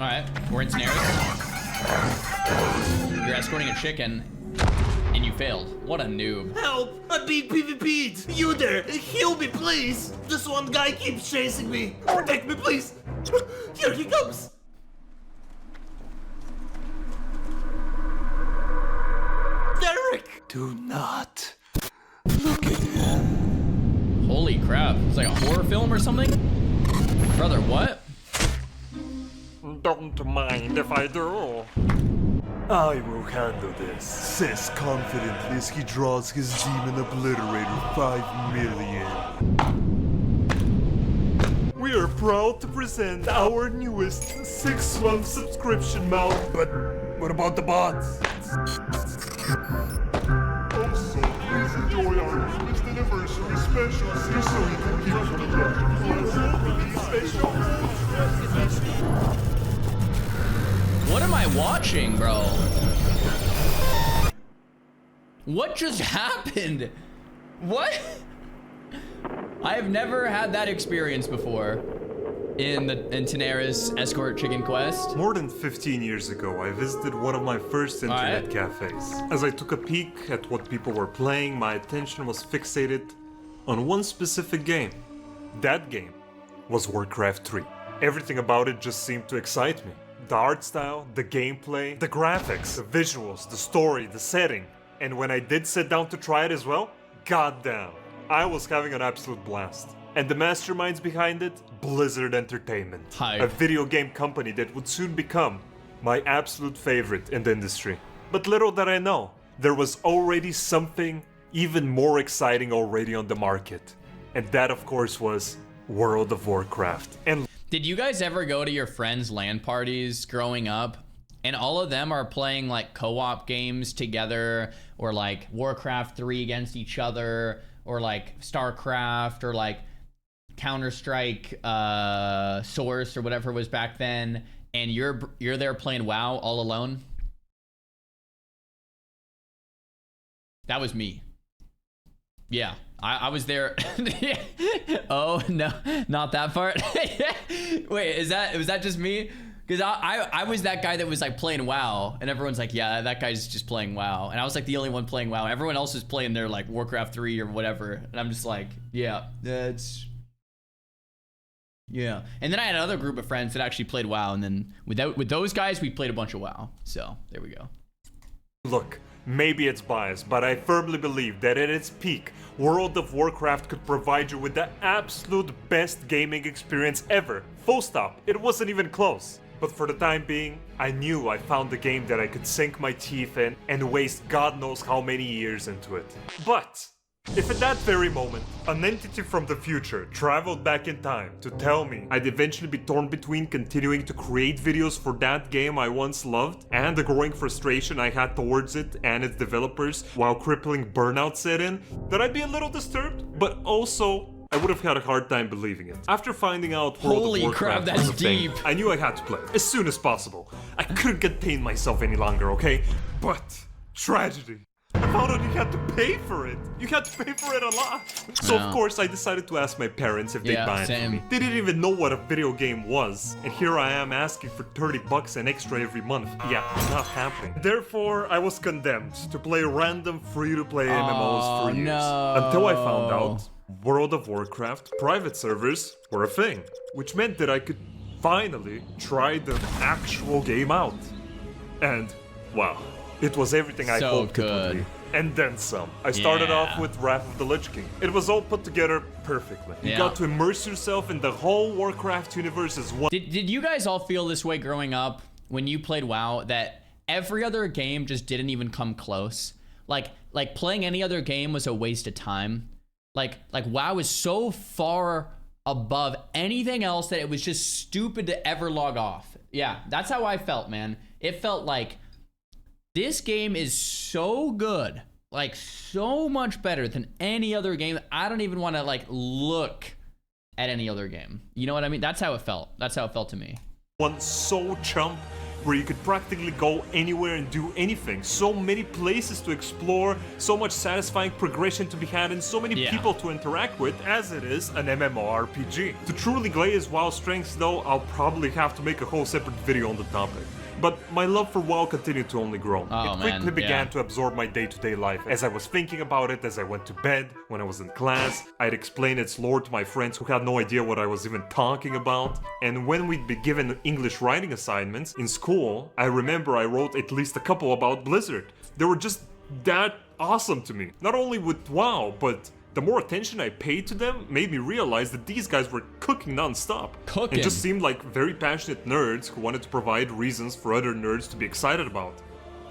Alright, we're in snares. You're escorting a chicken, and you failed. What a noob. Help! I'm being PvP'd! You there! Heal me, please! This one guy keeps chasing me! Protect me, please! Here he comes! Derek! Do not look at him. Holy crap. It's like a horror film or something? Brother, what? Don't mind if I do. I will handle this, says confidently as he draws his demon obliterator 5 million. We are proud to present our newest 6-month subscription mount. But what about the bots? Also, please enjoy our newest anniversary special so you can keep special. What am I watching, bro? What just happened? What? I have never had that experience before in Tanaris Escort Chicken Quest. More than 15 years ago, I visited one of my first internet cafes. As I took a peek at what people were playing, my attention was fixated on one specific game. That game was Warcraft 3. Everything about it just seemed to excite me. The art style, the gameplay, the graphics, the visuals, the story, the setting. And when I did sit down to try it as well, goddamn, I was having an absolute blast. And the masterminds behind it, Blizzard Entertainment. Hype. A video game company that would soon become my absolute favorite in the industry. But little did I know, there was already something even more exciting already on the market. And that of course was World of Warcraft. And did you guys ever go to your friends' LAN parties growing up and all of them are playing like co-op games together, or like Warcraft 3 against each other, or like StarCraft, or like Counter-Strike Source or whatever it was back then, and you're there playing WoW all alone? That was me. Yeah, I was there. Oh no, not that part. Wait, was that just me? Because I was that guy that was like playing WoW, and everyone's like, yeah, that guy's just playing WoW, and I was like the only one playing WoW. Everyone else was playing their like Warcraft 3 or whatever, and I'm just like, yeah, that's. Yeah, and then I had another group of friends that actually played WoW, and then with those guys, we played a bunch of WoW. So there we go. look, maybe it's biased, but I firmly believe that at its peak, World of Warcraft could provide you with the absolute best gaming experience ever. Full stop. It wasn't even close. But for the time being, I knew I found a game that I could sink my teeth in and waste God knows how many years into it. But if at that very moment, an entity from the future traveled back in time to tell me I'd eventually be torn between continuing to create videos for that game I once loved and the growing frustration I had towards it and its developers while crippling burnout set in, then I'd be a little disturbed, but also I would have had a hard time believing it. After finding out World Holy of Warcraft crap, that's was a thing, deep. I knew I had to play as soon as possible. I couldn't contain myself any longer, okay? But tragedy. I found out you had to pay for it. You had to pay for it a lot. So Yeah. of course I decided to ask my parents if they'd Yeah, buy it for same. me. They didn't even know what a video game was. And here I am asking for $30 an extra every month. Yeah, not happening. Therefore, I was condemned to play random free-to-play MMOs for years. no. Until I found out World of Warcraft private servers were a thing. Which meant that I could finally try the actual game out. And, wow. It was everything I So hoped it good. would be. And then some. I started Yeah. off with Wrath of the Lich King. It was all put together perfectly. You Yeah. got to immerse yourself in the whole Warcraft universe as one. Did you guys all feel this way growing up when you played WoW, that every other game just didn't even come close? Like playing any other game was a waste of time. Like WoW is so far above anything else that it was just stupid to ever log off. Yeah, that's how I felt, man. It felt like this game is so good, like so much better than any other game. I don't even want to like look at any other game. You know what I mean? That's how it felt. That's how it felt to me. One so chump, where you could practically go anywhere and do anything. So many places to explore, so much satisfying progression to be had, and so many people to interact with, as it is an MMORPG. To truly glaze WoW's strengths though, I'll probably have to make a whole separate video on the topic. But my love for WoW continued to only grow. It quickly began to absorb my day-to-day life. As I was thinking about it, as I went to bed, when I was in class, I'd explain its lore to my friends who had no idea what I was even talking about. And when we'd be given English writing assignments in school, I remember I wrote at least a couple about Blizzard. They were just that awesome to me. Not only with WoW, but the more attention I paid to them made me realize that these guys were cooking non-stop. It just seemed like very passionate nerds who wanted to provide reasons for other nerds to be excited about.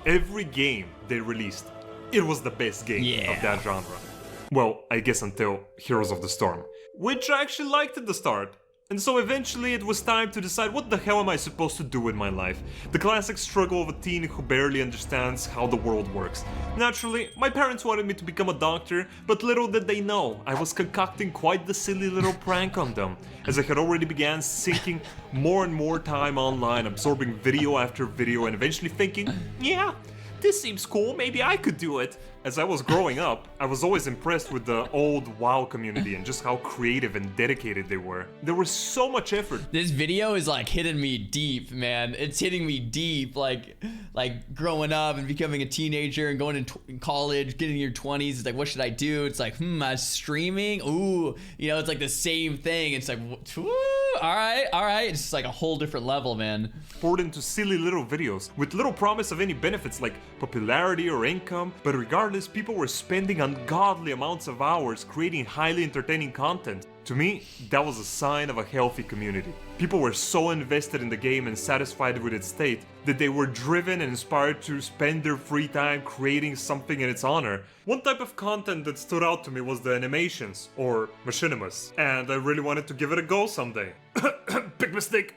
Every game they released, it was the best game of that genre. Well, I guess until Heroes of the Storm, which I actually liked at the start. And so eventually it was time to decide what the hell am I supposed to do with my life. The classic struggle of a teen who barely understands how the world works. Naturally, my parents wanted me to become a doctor, but little did they know, I was concocting quite the silly little prank on them, as I had already began sinking more and more time online, absorbing video after video, and eventually thinking, yeah, this seems cool, maybe I could do it. As I was growing up, I was always impressed with the old WoW community and just how creative and dedicated they were. There was so much effort. This video is like hitting me deep, man. It's hitting me deep, like growing up and becoming a teenager and going to college, getting in your 20s. It's like, what should I do? It's like, streaming? Ooh, you know, it's like the same thing. It's like, all right. It's just like a whole different level, man. Poured into silly little videos with little promise of any benefits like popularity or income, but regardless, people were spending ungodly amounts of hours creating highly entertaining content. To me, that was a sign of a healthy community. People were so invested in the game and satisfied with its state that they were driven and inspired to spend their free time creating something in its honor. One type of content that stood out to me was the animations, or machinimas, and I really wanted to give it a go someday. Big mistake.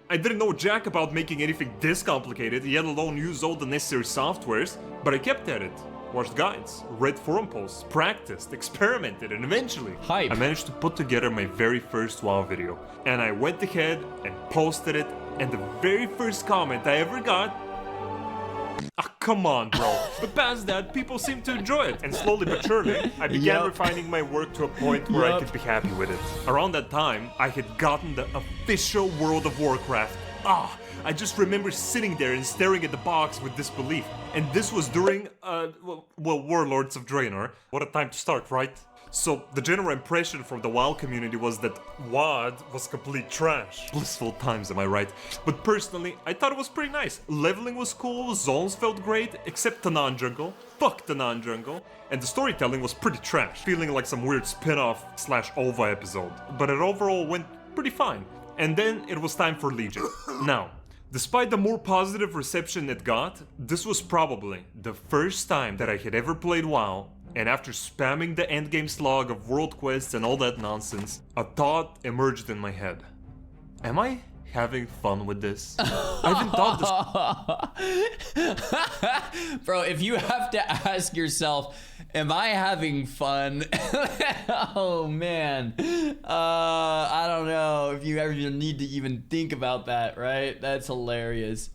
I didn't know jack about making anything this complicated, yet alone use all the necessary softwares, but I kept at it. Watched guides, read forum posts, practiced, experimented, and eventually I managed to put together my very first WoW video. And I went ahead and posted it, and the very first comment I ever got, come on, bro. But past that, people seemed to enjoy it. And slowly but surely, I began refining my work to a point where I could be happy with it. Around that time, I had gotten the official World of Warcraft. I just remember sitting there and staring at the box with disbelief. And this was during, Warlords of Draenor. What a time to start, right? So, the general impression from the WoW community was that WoD was complete trash. Blissful times, am I right? But personally, I thought it was pretty nice. Leveling was cool, zones felt great, except the non-jungle. Fuck the non-jungle. And the storytelling was pretty trash, feeling like some weird spin-off / OVA episode. But it overall went pretty fine. And then it was time for Legion. Now, despite the more positive reception it got, this was probably the first time that I had ever played WoW, and after spamming the endgame slog of world quests and all that nonsense, a thought emerged in my head. Am I having fun with this? I haven't thought this. Bro, if you have to ask yourself, am I having fun? Oh man. I don't know if you ever need to even think about that, right? That's hilarious.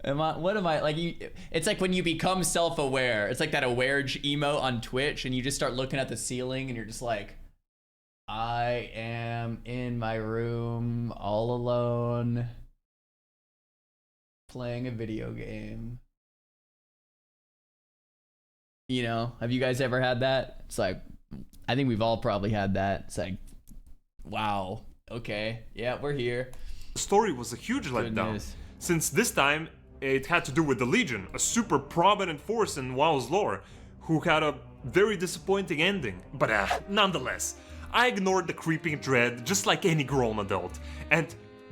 It's like when you become self-aware. It's like that awarege emote on Twitch and you just start looking at the ceiling and you're just like, I am in my room all alone playing a video game. You know, have you guys ever had that? It's like, I think we've all probably had that. It's like, wow, okay, yeah, we're here. The story was a huge letdown, since this time it had to do with the Legion, a super prominent force in WoW's lore, who had a very disappointing ending. But nonetheless, I ignored the creeping dread just like any grown adult. And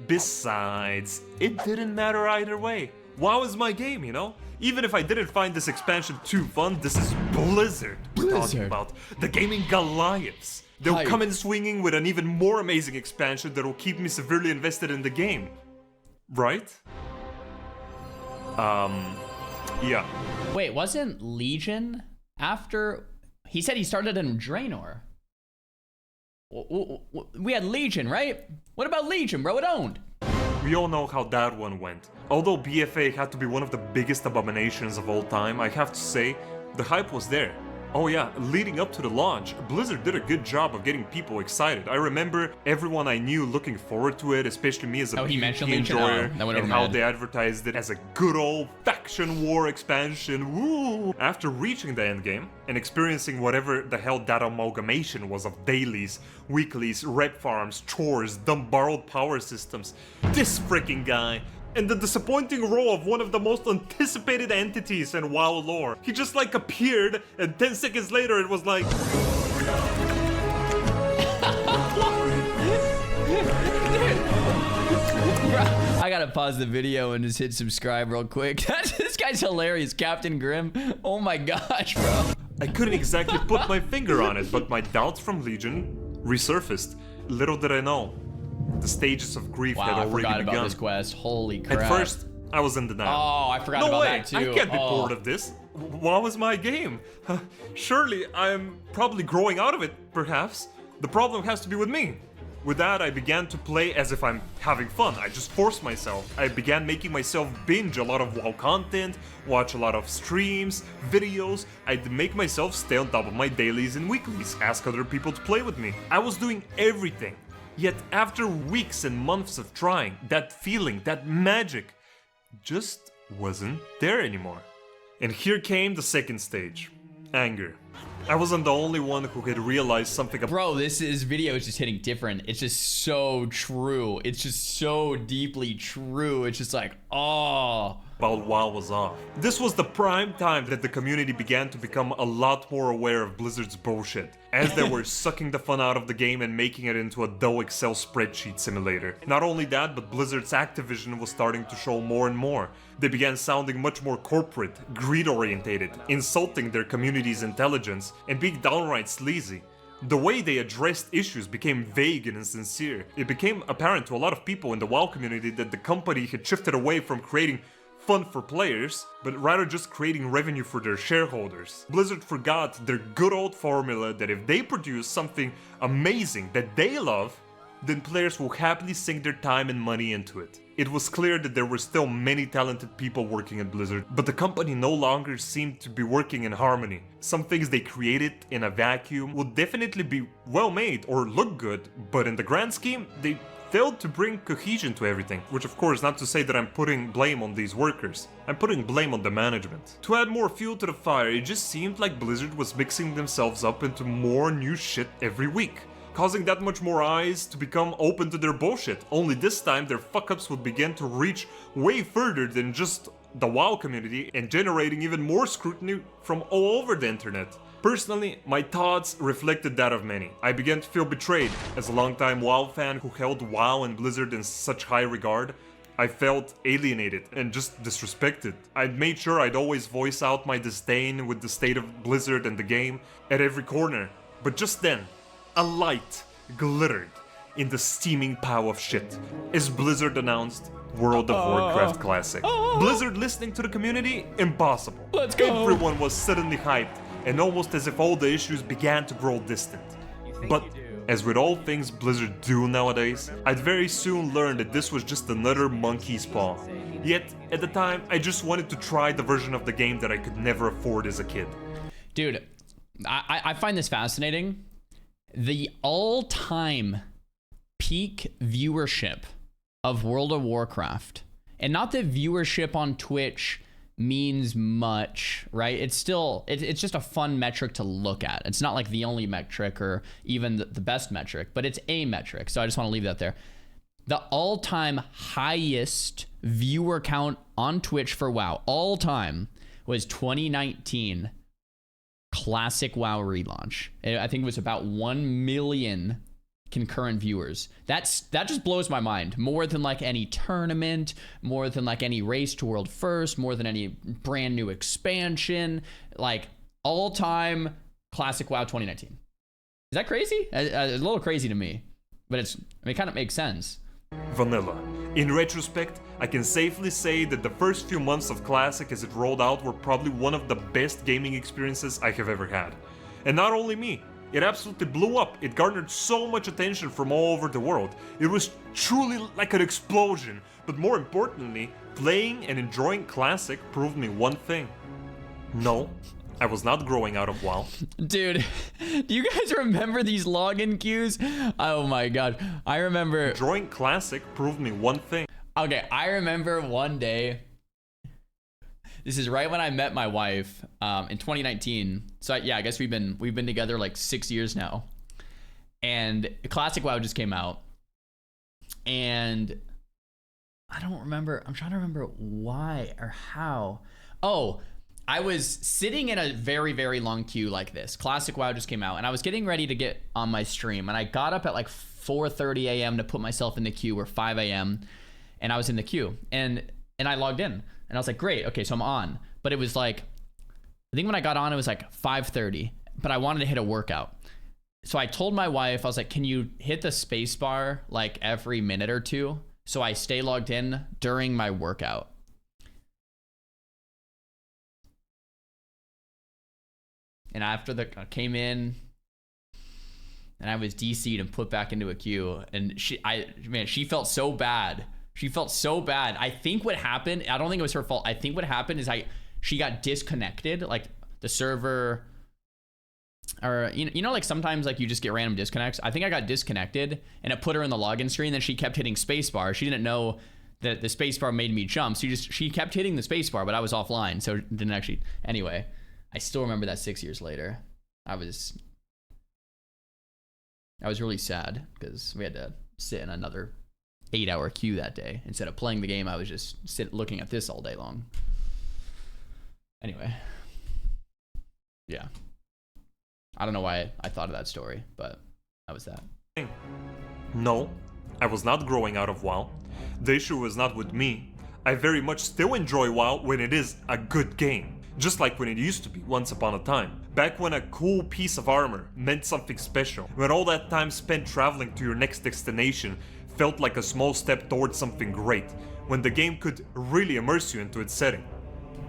besides, it didn't matter either way. WoW is my game, you know? Even if I didn't find this expansion too fun, this is Blizzard we're talking about. The gaming Goliaths. They'll come in swinging with an even more amazing expansion that'll keep me severely invested in the game. Right? Yeah. Wait, wasn't Legion after... He said he started in Draenor. We had Legion, right? What about Legion, bro? It owned. We all know how that one went. Although BFA had to be one of the biggest abominations of all time, I have to say, the hype was there. Oh yeah, leading up to the launch, Blizzard did a good job of getting people excited. I remember everyone I knew looking forward to it, especially me as a PvP enjoyer, and how they advertised it as a good old faction war expansion, woo! After reaching the endgame, and experiencing whatever the hell that amalgamation was of dailies, weeklies, rep farms, chores, dumb borrowed power systems, this freaking guy, and the disappointing role of one of the most anticipated entities in WoW lore. He just like appeared, and 10 seconds later it was like... I gotta pause the video and just hit subscribe real quick. This guy's hilarious, Captain Grimm. Oh my gosh, bro. I couldn't exactly put my finger on it, but my doubts from Legion resurfaced. Little did I know, the stages of grief had already begun. I forgot about this quest. Holy crap. At first, I was in denial. Oh, I forgot about that too. I can't be bored of this. What was my game? Surely I'm probably growing out of it, perhaps. The problem has to be with me. With that, I began to play as if I'm having fun. I just forced myself. I began making myself binge a lot of WoW content, watch a lot of streams, videos. I'd make myself stay on top of my dailies and weeklies, ask other people to play with me. I was doing everything. Yet after weeks and months of trying, that feeling, that magic, just wasn't there anymore. And here came the second stage. Anger. I wasn't the only one who had realized something about— Bro, this video is just hitting different. It's just so true. It's just so deeply true. It's just like, oh. About WoW was off. This was the prime time that the community began to become a lot more aware of Blizzard's bullshit, as they were sucking the fun out of the game and making it into a dull Excel spreadsheet simulator. Not only that, but Blizzard's Activision was starting to show more and more. They began sounding much more corporate, greed-orientated, insulting their community's intelligence, and being downright sleazy. The way they addressed issues became vague and insincere. It became apparent to a lot of people in the WoW community that the company had shifted away from creating fun for players, but rather just creating revenue for their shareholders. Blizzard forgot their good old formula that if they produce something amazing that they love, then players will happily sink their time and money into it. It was clear that there were still many talented people working at Blizzard, but the company no longer seemed to be working in harmony. Some things they created in a vacuum would definitely be well made or look good, but in the grand scheme, they failed to bring cohesion to everything. Which of course, not to say that I'm putting blame on these workers. I'm putting blame on the management. To add more fuel to the fire, it just seemed like Blizzard was mixing themselves up into more new shit every week, causing that much more eyes to become open to their bullshit. Only this time their fuck-ups would begin to reach way further than just the WoW community and generating even more scrutiny from all over the internet. Personally, my thoughts reflected that of many. I began to feel betrayed. As a longtime WoW fan who held WoW and Blizzard in such high regard, I felt alienated and just disrespected. I'd made sure I'd always voice out my disdain with the state of Blizzard and the game at every corner. But just then, a light glittered in the steaming pile of shit as Blizzard announced World of Warcraft Classic. Blizzard listening to the community? Impossible. Let's go. Everyone was suddenly hyped, and almost as if all the issues began to grow distant. But as with all things Blizzard do nowadays, I'd very soon learn that this was just another monkey's paw. Yet, at the time, I just wanted to try the version of the game that I could never afford as a kid. Dude, I find this fascinating. The all-time peak viewership of World of Warcraft, and not that viewership on Twitch means much, right? It's still, it's just a fun metric to look at. It's not like the only metric or even the best metric, but it's a metric. So I just want to leave that there. The all-time highest viewer count on Twitch for WoW, all time, was 2019 Classic WoW relaunch. I think it was about 1 million concurrent viewers. That just blows my mind. More than like any tournament, more than like any race to world first, more than any brand new expansion, like all time Classic WoW 2019. Is that crazy? It's a little crazy to me, but it kind of makes sense. Vanilla. In retrospect, I can safely say that the first few months of Classic as it rolled out were probably one of the best gaming experiences I have ever had. And not only me, It absolutely blew up. It garnered so much attention from all over the world. It was truly like an explosion. But more importantly, playing and enjoying Classic proved me one thing. No, I was not growing out of WoW. Dude, do you guys remember these login queues? Oh my god. I remember... Enjoying Classic proved me one thing. Okay, I remember one day... This is right when I met my wife in 2019. So yeah, I guess we've been together like 6 years now. And Classic WoW just came out. And I don't remember. I'm trying to remember why or how. Oh, I was sitting in a very, very long queue like this. Classic WoW just came out, and I was getting ready to get on my stream, and I got up at like 4:30 a.m. to put myself in the queue, or 5 a.m. and I was in the queue, and I logged in, and I was like, great, okay, so I'm on. But it was like, I think when I got on, it was like 5:30, but I wanted to hit a workout. So I told my wife, I was like, can you hit the space bar like every minute or two so I stay logged in during my workout? And after I came in, and I was DC'd and put back into a queue, and she felt so bad. She felt so bad. I think what happened, I don't think it was her fault. I think what happened is she got disconnected, like the server, or you know, like sometimes like you just get random disconnects. I think I got disconnected, and it put her in the login screen. Then she kept hitting spacebar. She didn't know that the spacebar made me jump. So she kept hitting the spacebar, but I was offline, so it didn't actually. Anyway. I still remember that 6 years later. I was really sad because we had to sit in another 8-hour queue that day. Instead of playing the game, I was just looking at this all day long. Anyway. Yeah. I don't know why I thought of that story, but that was that. No, I was not growing out of WoW. The issue was not with me. I very much still enjoy WoW when it is a good game. Just like when it used to be once upon a time. Back when a cool piece of armor meant something special. When all that time spent traveling to your next destination felt like a small step towards something great. When the game could really immerse you into its setting.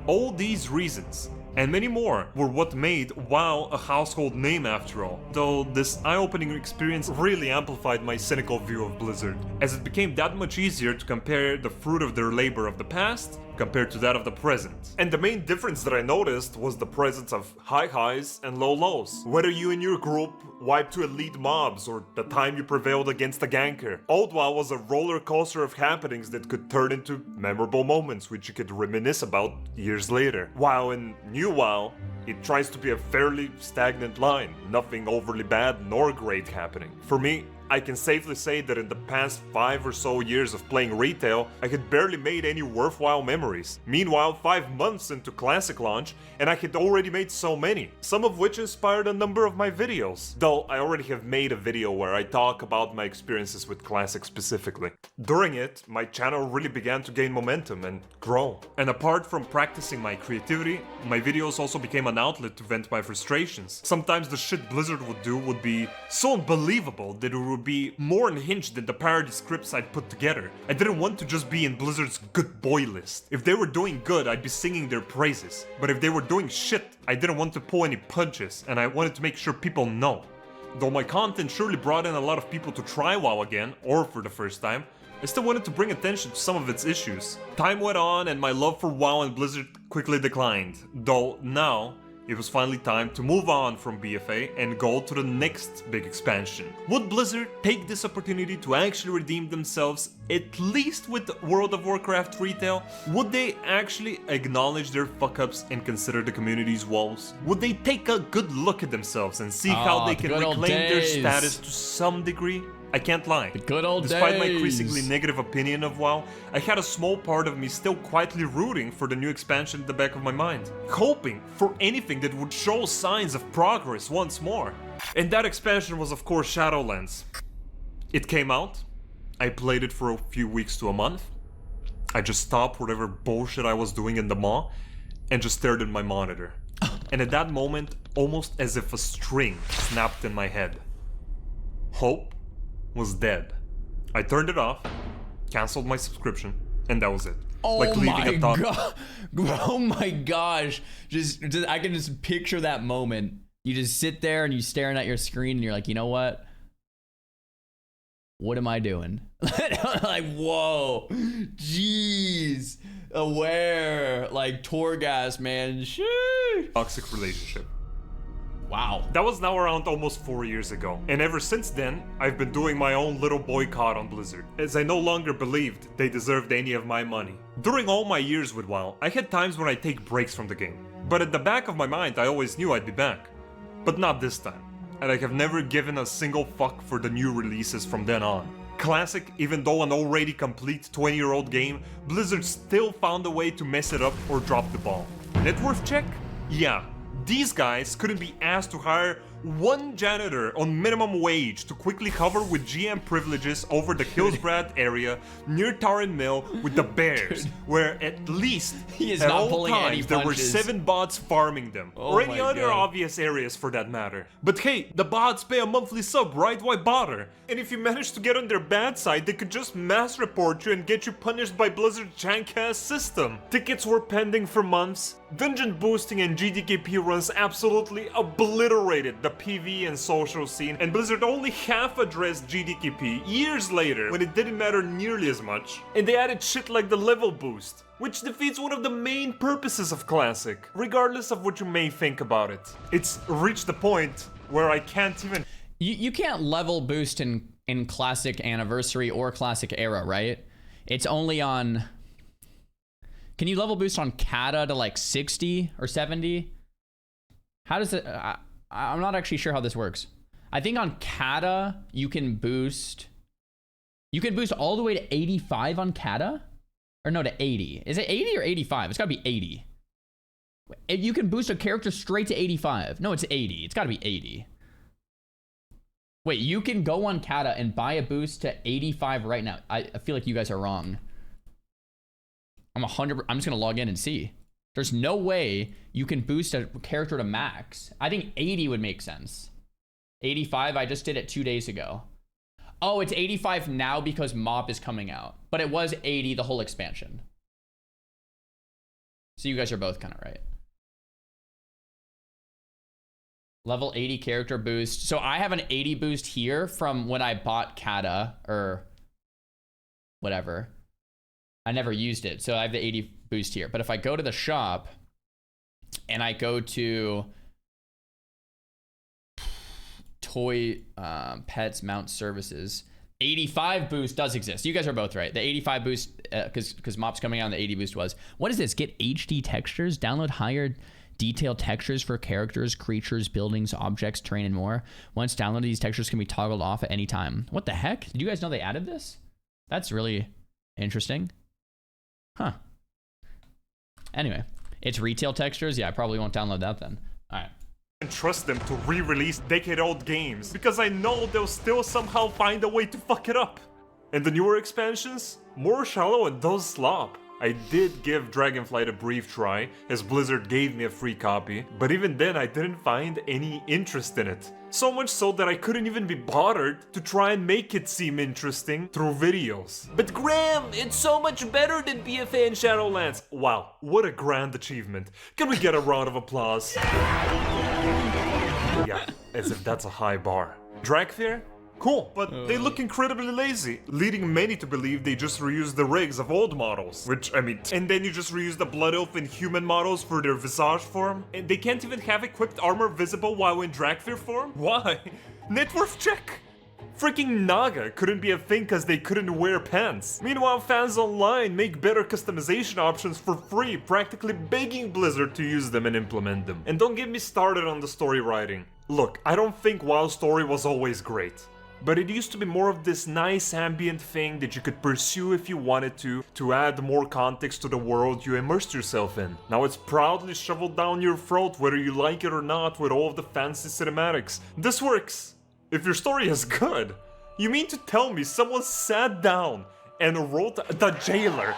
All these reasons, and many more, were what made WoW a household name after all. Though this eye-opening experience really amplified my cynical view of Blizzard, as it became that much easier to compare the fruit of their labor of the past compared to that of the present. And the main difference that I noticed was the presence of high highs and low lows. Whether you and your group wiped to elite mobs or the time you prevailed against a ganker, Old WoW was a roller coaster of happenings that could turn into memorable moments which you could reminisce about years later. While in New WoW, it tries to be a fairly stagnant line, nothing overly bad nor great happening. For me, I can safely say that in the past 5 or so years of playing retail, I had barely made any worthwhile memories. Meanwhile, 5 months into Classic launch, and I had already made so many, some of which inspired a number of my videos. Though I already have made a video where I talk about my experiences with Classic specifically. During it, my channel really began to gain momentum and grow. And apart from practicing my creativity, my videos also became an outlet to vent my frustrations. Sometimes the shit Blizzard would do would be so unbelievable that it would be more unhinged than the parody scripts I'd put together. I didn't want to just be in Blizzard's good boy list. If they were doing good, I'd be singing their praises. But if they were doing shit, I didn't want to pull any punches, and I wanted to make sure people know. Though my content surely brought in a lot of people to try WoW again, or for the first time, I still wanted to bring attention to some of its issues. Time went on and my love for WoW and Blizzard quickly declined, though now it was finally time to move on from BFA and go to the next big expansion. Would Blizzard take this opportunity to actually redeem themselves, at least with World of Warcraft retail? Would they actually acknowledge their fuck-ups and consider the community's woes? Would they take a good look at themselves and see how they can reclaim their status to some degree? I can't lie. The good old Despite days. my increasingly negative opinion of WoW, I had a small part of me still quietly rooting for the new expansion at the back of my mind, hoping for anything that would show signs of progress once more. And that expansion was of course Shadowlands. It came out, I played it for a few weeks to a month, I just stopped whatever bullshit I was doing in the maw, and just stared at my monitor. And at that moment, almost as if a string snapped in my head. Hope was dead. I turned it off, cancelled my subscription, and that was it. Oh like leaving my a thought. god! Oh my gosh! Just I can just picture that moment. You just sit there and you staring at your screen and you're like, you know what? What am I doing? Like, whoa, jeez, aware, like Torgas, man. Sheesh. Toxic relationship. Wow. That was now around almost 4 years ago. And ever since then, I've been doing my own little boycott on Blizzard, as I no longer believed they deserved any of my money. During all my years with WoW, I had times when I take breaks from the game. But at the back of my mind, I always knew I'd be back. But not this time. And I have never given a single fuck for the new releases from then on. Classic, even though an already complete 20-year-old game, Blizzard still found a way to mess it up or drop the ball. Net worth check? Yeah. These guys couldn't be asked to hire one janitor on minimum wage to quickly cover with GM privileges over the Killsbrad area near Taran Mill with the Bears, where at least He is at not all pulling any times there were punches. 7 bots farming them, Oh or any my other God. obvious areas for that matter. But hey, the bots pay a monthly sub, right? Why bother? And if you manage to get on their bad side, they could just mass report you and get you punished by Blizzard's jank-ass system. Tickets were pending for months. Dungeon boosting and GDKP runs absolutely obliterated the PvE and social scene, and Blizzard only half addressed GDKP years later when it didn't matter nearly as much. And they added shit like the level boost, which defeats one of the main purposes of Classic, regardless of what you may think about it. It's reached the point where I can't even... You can't level boost in Classic Anniversary or Classic Era, right? It's only on... Can you level boost on Kata to like 60 or 70? How does it... I'm not actually sure how this works. I think on Kata, you can boost... You can boost all the way to 85 on Kata? Or no, to 80. Is it 80 or 85? It's gotta be 80. You can boost a character straight to 85. No, it's 80. It's gotta be 80. Wait, you can go on Kata and buy a boost to 85 right now. I feel like you guys are wrong. I'm just gonna log in and see. There's no way you can boost a character to max. I think 80 would make sense. 85, I just did it 2 days ago. Oh, it's 85 now because MOP is coming out. But it was 80 the whole expansion. So you guys are both kind of right. Level 80 character boost. So I have an 80 boost here from when I bought Kata or whatever. I never used it, so I have the 80 boost here. But if I go to the shop and I go to toy pets mount services, 85 boost does exist. You guys are both right. The 85 boost, because MOP's coming out and the 80 boost was. What is this? Get HD textures, download higher detailed textures for characters, creatures, buildings, objects, terrain, and more. Once downloaded, these textures can be toggled off at any time. What the heck? Did you guys know they added this? That's really interesting. Huh. Anyway, it's retail textures. Yeah, I probably won't download that then. All right. And trust them to re-release decade-old games, because I know they'll still somehow find a way to fuck it up. And the newer expansions? More shallow and those slop. I did give Dragonflight a brief try, as Blizzard gave me a free copy, but even then I didn't find any interest in it. So much so that I couldn't even be bothered to try and make it seem interesting through videos. But Graham, it's so much better than BFA and Shadowlands. Wow, what a grand achievement. Can we get a round of applause? Yeah, as if that's a high bar. Dragfair? Cool, but they look incredibly lazy, leading many to believe they just reused the rigs of old models. Which, I mean, and then you just reuse the Blood Elf and human models for their visage form? And they can't even have equipped armor visible while in Dragfair form? Why? Net worth check! Freaking Naga couldn't be a thing cause they couldn't wear pants. Meanwhile, fans online make better customization options for free, practically begging Blizzard to use them and implement them. And don't get me started on the story writing. Look, I don't think WoW's story was always great. But it used to be more of this nice ambient thing that you could pursue if you wanted to add more context to the world you immersed yourself in. Now it's proudly shoveled down your throat whether you like it or not with all of the fancy cinematics. This works! If your story is good, you mean to tell me someone sat down and wrote the jailer,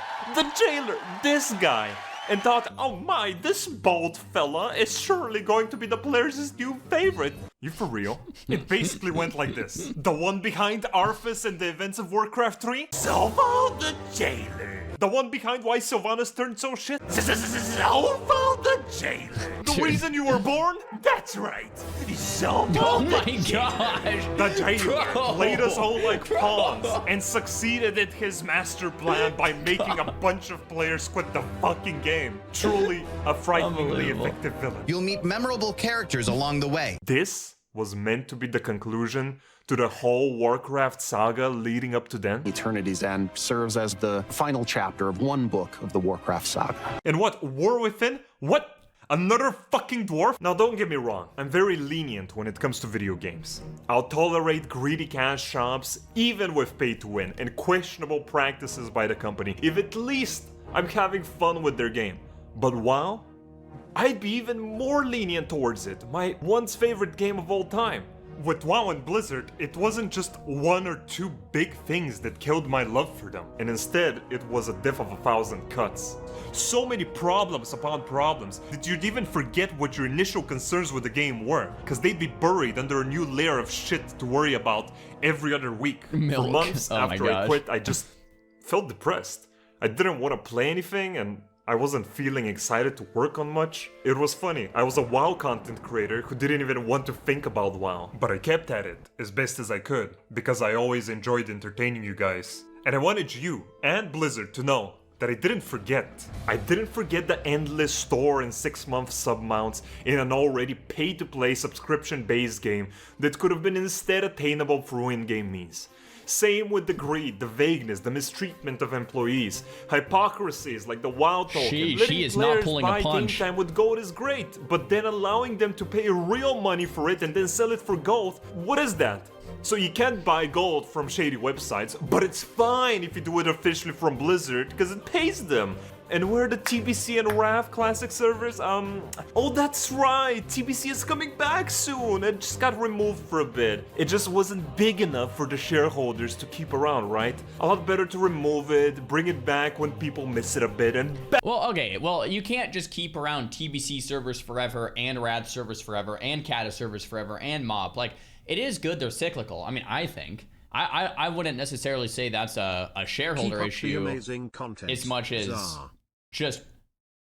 this guy, and thought, oh my, this bald fella is surely going to be the player's new favorite. You for real? It basically went like this. The one behind Arthas and the events of Warcraft 3? Silvo the Jailer. The one behind why Sylvanas turned so shit? Silvo the Jailer. The reason you were born? That's right. Silvo Oh the my Jailer. gosh. The Jailer Bro. played us all like pawns and succeeded at his master plan by making a bunch of players quit the fucking game. Truly a frighteningly Unbelievable. effective villain. You'll meet memorable characters along the way. This was meant to be the conclusion to the whole Warcraft saga leading up to then. Eternity's End serves as the final chapter of one book of the Warcraft saga. And what? War Within? What? Another fucking dwarf? Now don't get me wrong, I'm very lenient when it comes to video games. I'll tolerate greedy cash shops, even with pay to win, and questionable practices by the company, if at least I'm having fun with their game. But WoW? I'd be even more lenient towards it, my once favorite game of all time. With WoW and Blizzard, it wasn't just one or two big things that killed my love for them, and instead it was a death of 1,000 cuts. So many problems upon problems that you'd even forget what your initial concerns with the game were, because they'd be buried under a new layer of shit to worry about every other week. Milk. For months Oh my after I gosh. quit, I just felt depressed. I didn't want to play anything, and I wasn't feeling excited to work on much. It was funny, I was a WoW content creator who didn't even want to think about WoW. But I kept at it as best as I could, because I always enjoyed entertaining you guys. And I wanted you and Blizzard to know that I didn't forget. I didn't forget the endless store and 6-month sub mounts in an already pay-to-play subscription-based game that could have been instead attainable through in-game means. Same with the greed, the vagueness, the mistreatment of employees, hypocrisies like the WoW token. She Letting is not players pulling a buy punch. game time with gold is great, but then allowing them to pay real money for it and then sell it for gold, what is that? So you can't buy gold from shady websites, but it's fine if you do it officially from Blizzard, because it pays them. And where are the TBC and Wrath classic servers? Oh, that's right, TBC is coming back soon. It just got removed for a bit. It just wasn't big enough for the shareholders to keep around, right? A lot better to remove it, bring it back when people miss it a bit, and Well, okay. Well, you can't just keep around TBC servers forever and Rad servers forever and Kata servers forever and Mob. Like, it is good they're cyclical. I mean, I think. I wouldn't necessarily say that's a shareholder Keep up the issue amazing content, as much as Czar. just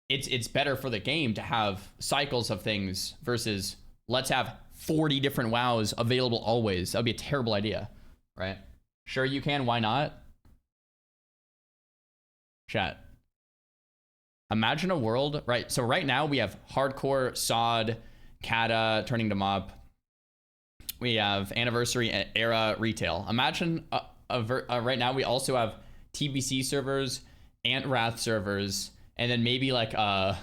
it's better for the game to have cycles of things versus let's have 40 different WoWs available always. That would be a terrible idea, right? Sure you can, why not? Chat. Imagine a world, right? So right now we have hardcore, SOD, Kata, turning to Mob. We have anniversary era retail. Imagine right now we also have TBC servers and Wrath servers, and then maybe like I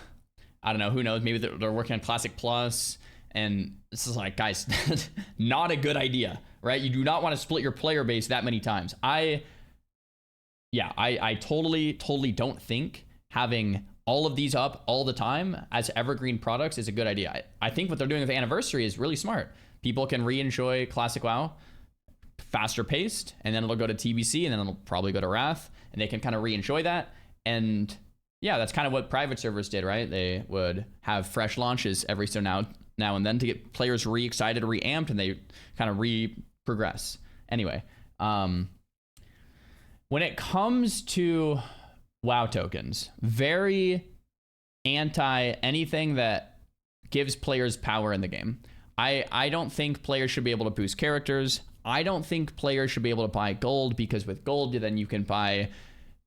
don't know, who knows, maybe they're working on Classic Plus, and this is like, guys, not a good idea, right? You do not want to split your player base that many times. I totally don't think having all of these up all the time as evergreen products is a good idea. I think what they're doing with Anniversary is really smart. People can re-enjoy Classic WoW faster paced, and then it'll go to TBC, and then it'll probably go to Wrath, and they can kind of re-enjoy that. And yeah, that's kind of what private servers did, right? They would have fresh launches every so now and then to get players re-excited, re-amped, and they kind of re-progress. Anyway, when it comes to WoW tokens, very anti anything that gives players power in the game. I don't think players should be able to boost characters. I don't think players should be able to buy gold, because with gold, then you can buy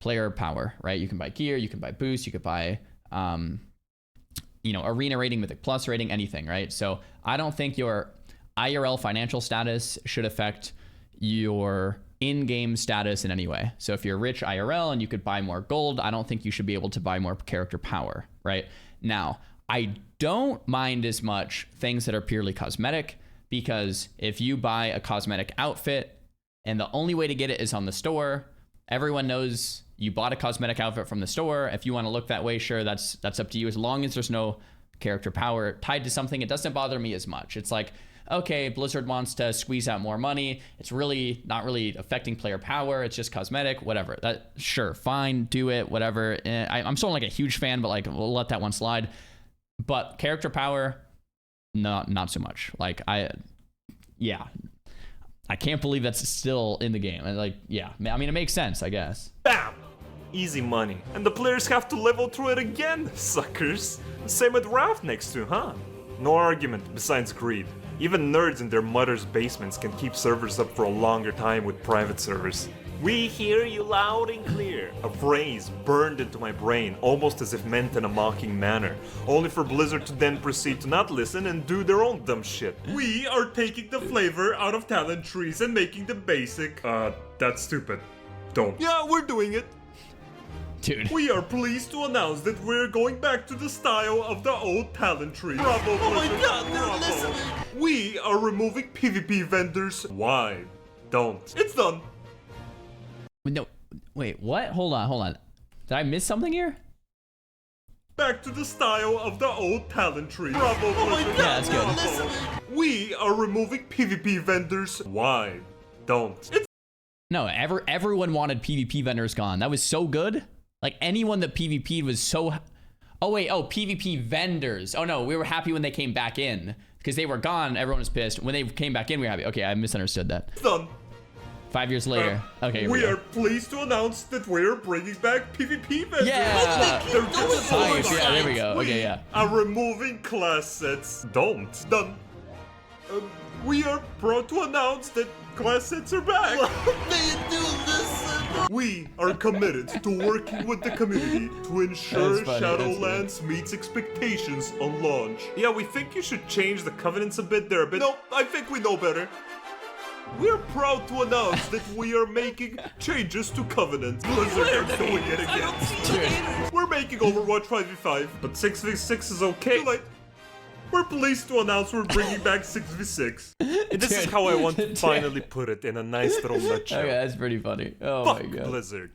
player power, right? You can buy gear, you can buy boost, you could buy, arena rating, mythic plus rating, anything, right? So I don't think your IRL financial status should affect your in-game status in any way. So if you're rich IRL and you could buy more gold, I don't think you should be able to buy more character power, right? Now, I don't mind as much things that are purely cosmetic, because if you buy a cosmetic outfit and the only way to get it is on the store, everyone knows you bought a cosmetic outfit from the store. If you want to look that way, sure, that's up to you. As long as there's no character power tied to something, it doesn't bother me as much. It's like, okay, Blizzard wants to squeeze out more money. It's really not really affecting player power. It's just cosmetic, whatever. That, sure, fine, do it, whatever. I'm still like a huge fan, but like we'll let that one slide. But character power, not so much. Like yeah, I can't believe that's still in the game. And like, yeah, I mean, it makes sense, I guess. Bam! Easy money. And the players have to level through it again, suckers. Same with Raft next to, huh? No argument besides greed. Even nerds in their mother's basements can keep servers up for a longer time with private servers. We hear you loud and clear. A phrase burned into my brain, almost as if meant in a mocking manner, only for Blizzard to then proceed to not listen and do their own dumb shit. We are taking the flavor out of talent trees and making them basic. That's stupid. Don't. Yeah, we're doing it. Dude. We are pleased to announce that we're going back to the style of the old talent tree. Bravo, Oh my Blizzard. god, they're Bravo. listening! We are removing PvP vendors. Why? Don't. It's done. No, wait, what? Hold on. Did I miss something here? Back to the style of the old talent tree. Bravo, Oh my Blizzard. god, that's they're good. listening! We are removing PvP vendors. Why? Don't. It's No, everyone wanted PvP vendors gone. That was so good. Like anyone that PvP'd was so. Oh wait, PvP vendors. Oh no, we were happy when they came back in because they were gone. Everyone was pissed. When they came back in, we were happy. Okay, I misunderstood that. done. 5 years later. Okay, here we go. are pleased to announce that we're bringing back PvP vendors. Yeah. They keep doing Nice, it. yeah, there we go. We Okay, yeah. are removing class sets. Don't. Done. We are proud to announce that class sets are back. They do listen! We are committed to working with the community to ensure That's funny, that's Shadowlands meets expectations on launch. Yeah, we think you should change the covenants a bit there, but no, I think we know better. We're proud to announce that we are making changes to covenants. Blizzard are doing it I again. don't see the haters! We're making Overwatch 5v5, but 6v6 is okay. Too late. We're pleased to announce we're bringing back 6v6. This is how I want to finally put it in a nice little nutshell. Okay, that's pretty funny. Oh Fuck my god. Blizzard.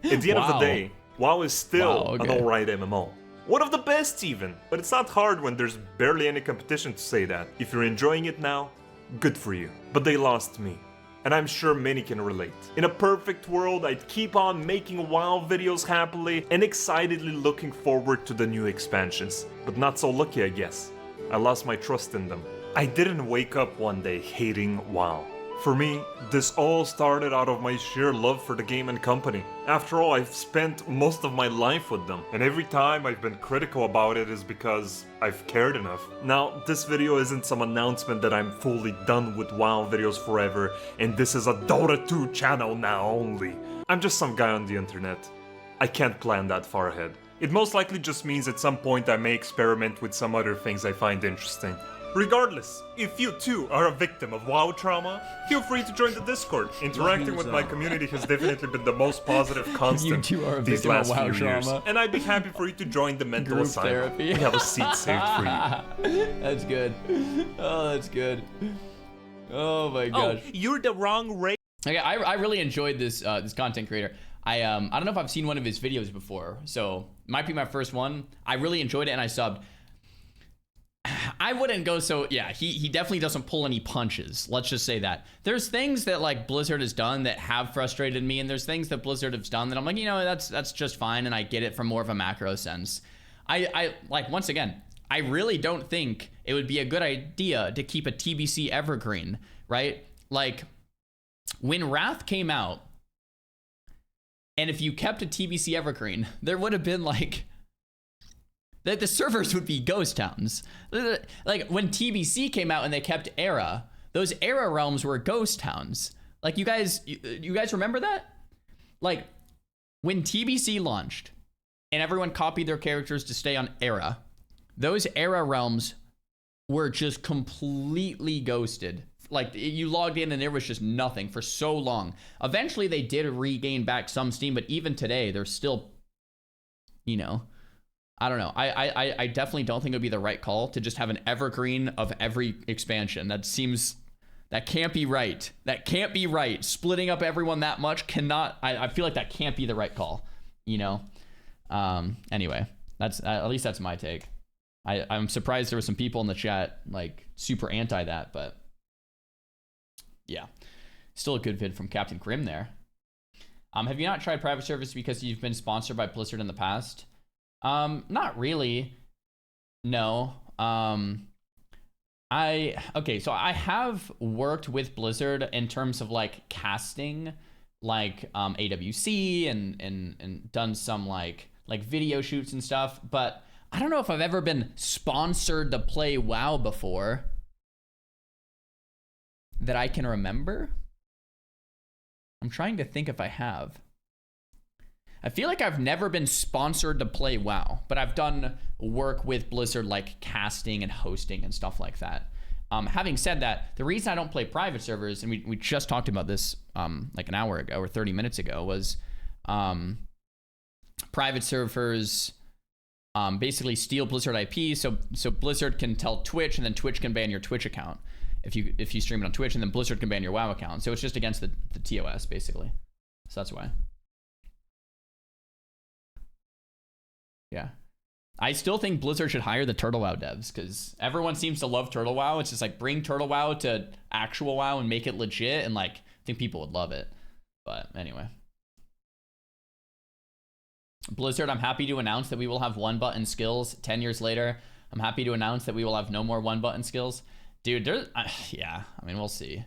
At the end of the Wow. day, WoW is still Wow, an okay. alright MMO. One of the best even. But it's not hard when there's barely any competition to say that. If you're enjoying it now, good for you. But they lost me. And I'm sure many can relate. In a perfect world, I'd keep on making WoW videos happily and excitedly looking forward to the new expansions. But not so lucky, I guess. I lost my trust in them. I didn't wake up one day hating WoW. For me, this all started out of my sheer love for the game and company. After all, I've spent most of my life with them, and every time I've been critical about it is because I've cared enough. Now, this video isn't some announcement that I'm fully done with WoW videos forever, and this is a Dota 2 channel now only. I'm just some guy on the internet. I can't plan that far ahead. It most likely just means at some point I may experiment with some other things I find interesting. Regardless, if you too are a victim of WoW trauma, feel free to join the Discord. Interacting with my community has definitely been the most positive constant too are a these victim of last WoW few years. trauma. And I'd be happy for you to join the mental Group asylum. therapy. We have a seat saved for you. That's good. Oh, that's good. Oh my gosh. You're the wrong race. Okay, I really enjoyed this this content creator. I don't know if I've seen one of his videos before, so might be my first one. I really enjoyed it and I subbed. I wouldn't go so yeah, he definitely doesn't pull any punches. Let's just say that. There's things that like Blizzard has done that have frustrated me, and there's things that Blizzard has done that I'm like, you know, that's just fine, and I get it from more of a macro sense. I like, once again, I really don't think it would be a good idea to keep a TBC evergreen, right? Like when Wrath came out, and if you kept a TBC evergreen, there would have been like the servers would be ghost towns. Like when TBC came out and they kept Era, those Era realms were ghost towns. Like you guys remember that? Like when TBC launched and everyone copied their characters to stay on Era, those Era realms were just completely ghosted. Like you logged in and there was just nothing for so long. Eventually they did regain back some steam, but even today they're still, you know, I don't know. I definitely don't think it would be the right call to just have an evergreen of every expansion. That can't be right. That can't be right. Splitting up everyone that much cannot, I feel like that can't be the right call, you know? Anyway, that's, at least that's my take. I'm surprised there were some people in the chat, like, super anti that, but yeah. Still a good vid from Captain Grim there. Have you not tried private service because you've been sponsored by Blizzard in the past? Not really. No. Okay, so I have worked with Blizzard in terms of like casting, like AWC and done some like video shoots and stuff, but I don't know if I've ever been sponsored to play WoW before that I can remember. I'm trying to think if I have. I feel like I've never been sponsored to play WoW, but I've done work with Blizzard like casting and hosting and stuff like that. Having said that, the reason I don't play private servers, and we just talked about this like an hour ago or 30 minutes ago, was private servers basically steal Blizzard IP, so Blizzard can tell Twitch, and then Twitch can ban your Twitch account if you stream it on Twitch, and then Blizzard can ban your WoW account. So it's just against the TOS basically. So that's why. Yeah. I still think Blizzard should hire the Turtle WoW devs, because everyone seems to love Turtle WoW. It's just like, bring Turtle WoW to actual WoW and make it legit, and like I think people would love it. But anyway. Blizzard, I'm happy to announce that we will have one-button skills 10 years later. I'm happy to announce that we will have no more one-button skills. Dude, yeah, I mean, we'll see.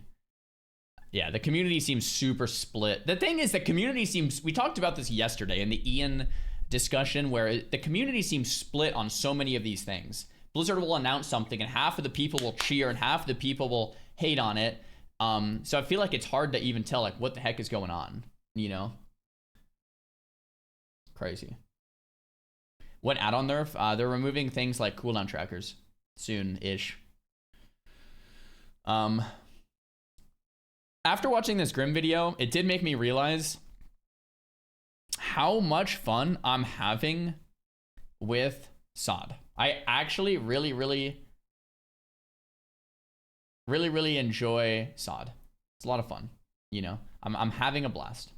Yeah, the community seems super split. The thing is, the community seems, we talked about this yesterday in the Ian discussion, where the community seems split on so many of these things. Blizzard will announce something and half of the people will cheer and half of the people will hate on it. So I feel like it's hard to even tell like what the heck is going on, you know? Crazy. What add-on nerf? They're removing things like cooldown trackers soon-ish. After watching this Grim video, it did make me realize how much fun I'm having with SOD. I actually really enjoy SOD. It's a lot of fun, you know. I'm having a blast.